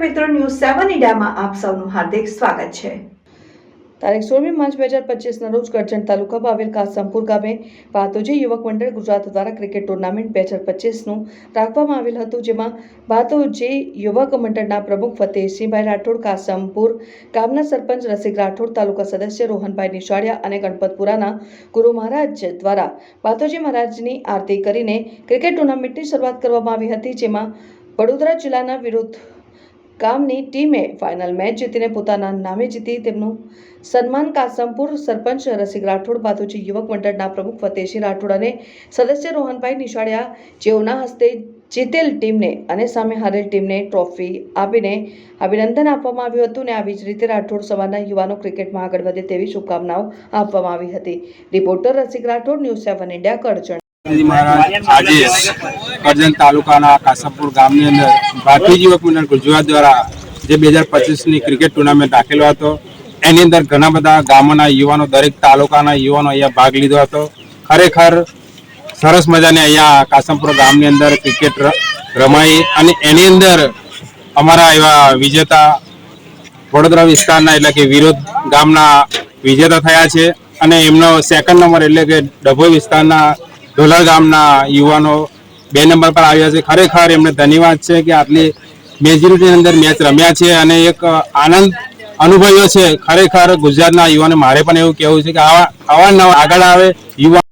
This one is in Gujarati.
મિત્રો, ન્યૂઝ 7 ઇન્ડિયામાં આપ સૌનું હાર્દિક સ્વાગત છે। તારીખ 16 માર્ચ 2025ના રોજ કરજણ તાલુકામાં આવેલ કાસમપુર ગામે ભાતોજી યુવક મંડળ ગુજરાત દ્વારા ક્રિકેટ ટુર્નામેન્ટ 2025નું રાખવામાં આવેલ હતું, જેમાં ભાતોજી યુવક મંડળના પ્રમુખ ફતેહસિંહભાઈ રાઠોડ, કાસમપુર ગામના સરપંચ રસિક રાઠોડ, તાલુકા સદસ્ય રોહનભાઈ નિશાળિયા અને ગણપતપુરાના ગુરુ મહારાજ દ્વારા ભાતોજી મહારાજની આરતી કરીને ક્રિકેટ ટુર્નામેન્ટની શરૂઆત કરવામાં આવી હતી, જેમાં વડોદરા જિલ્લાના વિરુદ્ધ ગામની ટીમે ફાઇનલ મેચ જીતીને પોતાના નામે જીતી તેમનું સન્માન કાસમપુર સરપંચ રસિક રાઠોડ, ભાતોજી યુવક મંડળના પ્રમુખ ફતેહસિંહ રાઠોડ અને સદસ્ય રોહનભાઈ નિશાળિયા જેઓના હસ્તે જીતેલ ટીમને અને સામે હારેલ ટીમને ટ્રોફી આપીને અભિનંદન આપવામાં આવ્યું હતું અને આવી જ રીતે રાઠોડ સમાજના યુવાનો ક્રિકેટમાં આગળ વધે તેવી શુભકામનાઓ આપવામાં આવી હતી। રિપોર્ટર રસિક રાઠોડ, ન્યૂઝ 7 ઇન્ડિયા, કરજણ। આજે કરજણ તાલુકાના કાસમપુર ગામની અંદર ભારતીય યુવક મંડળ ગુજરાત દ્વારા જે 2025ની ક્રિકેટ ટુર્નામેન્ટ રાખેલો હતો, એની અંદર ઘણા બધા ગામોના યુવાનો, દરેક તાલુકાના યુવાનો અહીંયા ભાગ લીધો હતો। ખરેખર સરસ મજાની અહીંયા કાસમપુર ગામની અંદર ક્રિકેટ રમાઈ અને એની અંદર અમારા એવા વિજેતા વડોદરા વિસ્તારના એટલે કે વિરોધ ગામના વિજેતા થયા છે અને એમનો સેકન્ડ નંબર એટલે કે ડભોઈ વિસ્તારના ઢોલર ગામના યુવાનો 2 નંબર પર આવ્યા છે। ખરેખર એમને ધન્યવાદ છે કે આટલી મેજોરિટીની અંદર મેચ રમ્યા છે અને એક આનંદ અનુભવ્યો છે। ખરેખર ગુજરાતના યુવાનો, મારે પણ એવું કહેવું છે કે આવા આગળ આવે યુવા